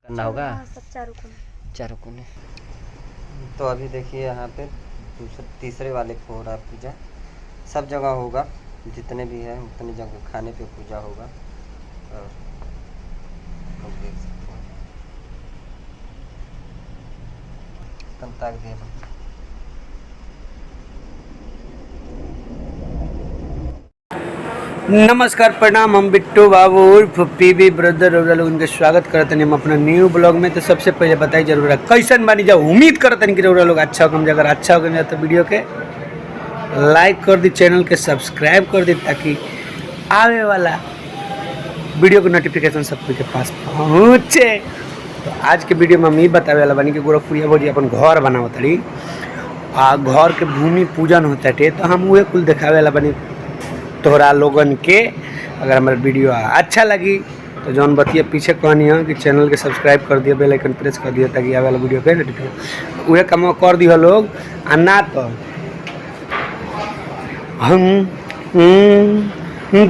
करना होगा। सब चारों कोने। तो अभी देखिए यहाँ पे तीसरे वाले को हो रहा है पूजा। सब जगह होगा, जितने भी हैं उतनी जगह खाने पे पूजा होगा। और लोग देख सकते हैं कंताक दिए। नमस्कार प्रणाम, हम बिट्टू बाबू उर्फ पीबी ब्रदर और लोग उनके स्वागत करते हैं हम अपना न्यू ब्लॉग में। तो सबसे पहले बताई जरूर है कैसन बनी जाओ। उम्मीद करते हैं कि लोग अच्छा होगा। अगर अच्छा होगा तो वीडियो के लाइक कर दी, चैनल के सब्सक्राइब कर दी, ताकि आने वाला वीडियो का नोटिफिकेशन सबके के पास पहुँचे। तो आज के वीडियो में हम ये बतावे वाला बनी कि गोरखपुरिया भौजी अपन घर बनावत रही आ घर के भूमि पूजन होता है। तो हम वह कुल दिखावे वाला बनी तोहरा लोगन के। अगर हमारा वीडियो अच्छा लगी तो जौन बतिया पीछे कहनी है कि चैनल के सब्सक्राइब कर दिया, बेल आइकन प्रेस कर दिया, ताकि आवे वाला वीडियो के नोटिफिकेशन वह काम कर दिया लोग। आ ना तो हम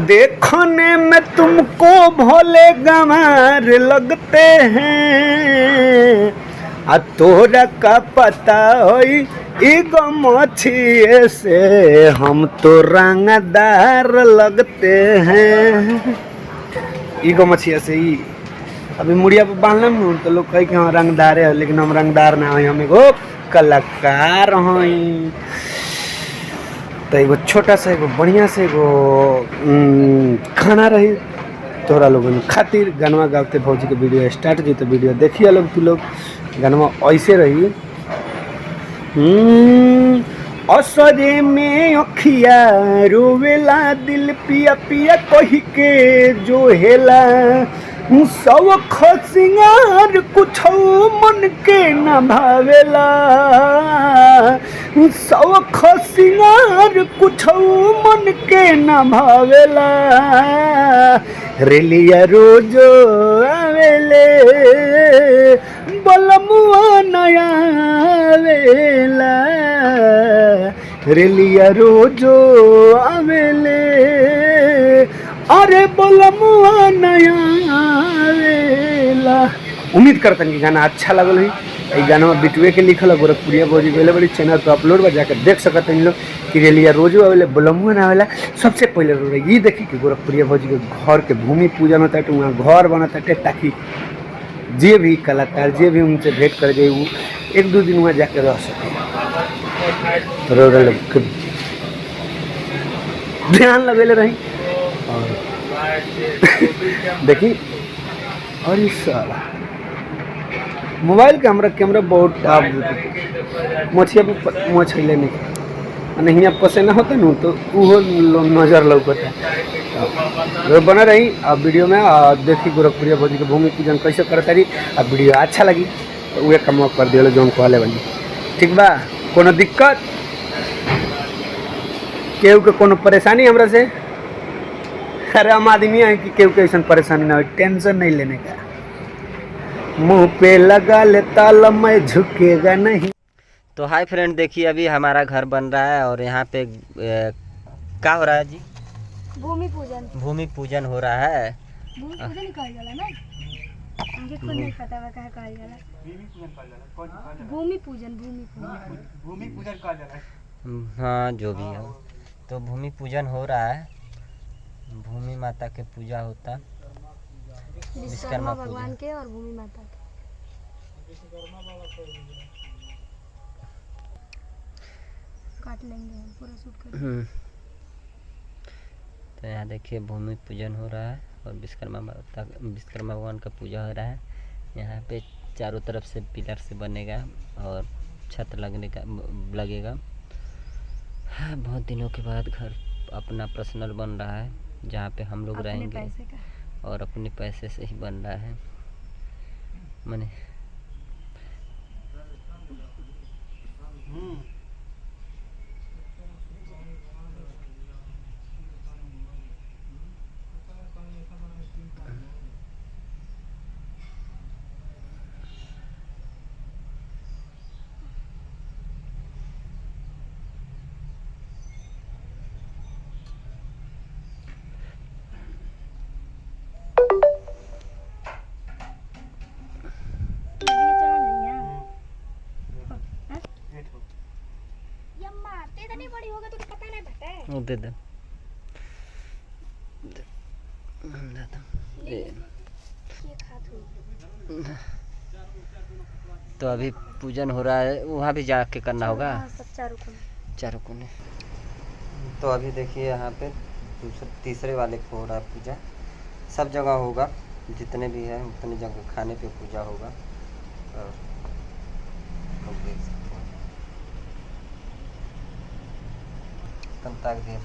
देखने में तुमको भोले गंवार लगते हैं, आ तोरा का पता होई मछिए से हम तो रंगदार लगते हैं। ईगो मछिया से ही अभी मुड़िया पर बांधल न तो लोग कहे कि हाँ रंगदार है, लेकिन हम रंगदार ना हो, हम एगो कलाकार हई। तो एगो छोटा सा एगो बढ़िया से एगो खाना रही तोरा लोगन खातिर। गानवा गावते भौजी के वीडियो स्टार्ट जी, तो वीडियो देखिए लोग। तू लोग गानवा ऐसे रही। असरे में अखिया रोवेला दिल पिया पिया कही के जो हेला, सब खसिंगार कुछ मन के न भावेला, सब खसिंगार कुछ मन के न भावेला, रेलिया रोजो आवेले बलमुआ नया आवेला, रेलिया रोजो आवेले अरे बलमुआ नया आवेला। उम्मीद करता कि गाना अच्छा लगल है। ये गाना बिटुए के लिखल है, गोरखपुरिया भौजी के बड़ी चैनल पर अपलोड बा, जाकर देख सकते हैं लोग कि रेलिया रोजो आवेले बलमुआ ना आवेला। सबसे पहले ये देखी कि गोरखपुरिया भौजी के घर के भूमि पूजन होता है, तो वहाँ घर बनता है, ताकि जे भी कलाकार जे भी उनसे भेंट कर गए वो एक दो दिन वहाँ जाकर रह सके। तो ध्यान लगेले रही और देखी। और इस साला मोबाइल कैमरा बहुत टाप मछिया मछले नहीं यहाँ पसेना होता न तो वो नज़र लौकता है। बना रही अब वीडियो में देखी गोरखपुरिया भौजी के भूमि पूजन कैसे करता रही। अब वीडियो अच्छा लगी तो वह कम कर दिए जो कहले बनी। ठीक बा, कोनो दिक्कत केहू के कोनो परेशानी हमरा से, अरे हम आदमी है कि केहू के ऐसा परेशानी ना हो, टेंशन नहीं लेने का। मुंह पे लगा ले ताला मैं झुकेगा नहीं। तो हाय फ्रेंड, देखिए अभी हमारा घर बन रहा है और यहाँ पे क्या हो रहा है जी? भूमि पूजन। भूमि पूजन हो रहा है। भूमि पूजन ही कहल जाला ना, मुझे खुद नहीं पता है क्या कहल जाला। भूमि पूजन कहल जाला। हाँ जो भी है, तो भूमि पूजन हो रहा है। भूमि माता के पूजा होता, विश्वकर्मा भगवान के और भूमि माता के। काट लेंगे हम, पूरा शूट करेंगे। तो यहाँ देखिए भूमि पूजन हो रहा है और विश्वकर्मा भगवान का पूजा हो रहा है। यहाँ पे चारों तरफ से पिलर से बनेगा और छत लगेगा। बहुत दिनों के बाद घर अपना पर्सनल बन रहा है, जहाँ पे हम लोग रहेंगे और अपने पैसे से ही बन रहा है। माने इतनी बड़ी हो गई तो पता नहीं बता है। वो दे दे दे दो। ये खात हुई। तो अभी पूजन हो रहा है, वहाँ भी जाके करना होगा। हाँ, सब चारों कोने। चारों कोने। तो अभी देखिए यहाँ पे तीसरे वाले को हो रहा है पूजा। सब जगह होगा, जितने भी हैं उतनी जगह खाने पे पूजा होगा। और लोग देख सकते हैं कंताक दे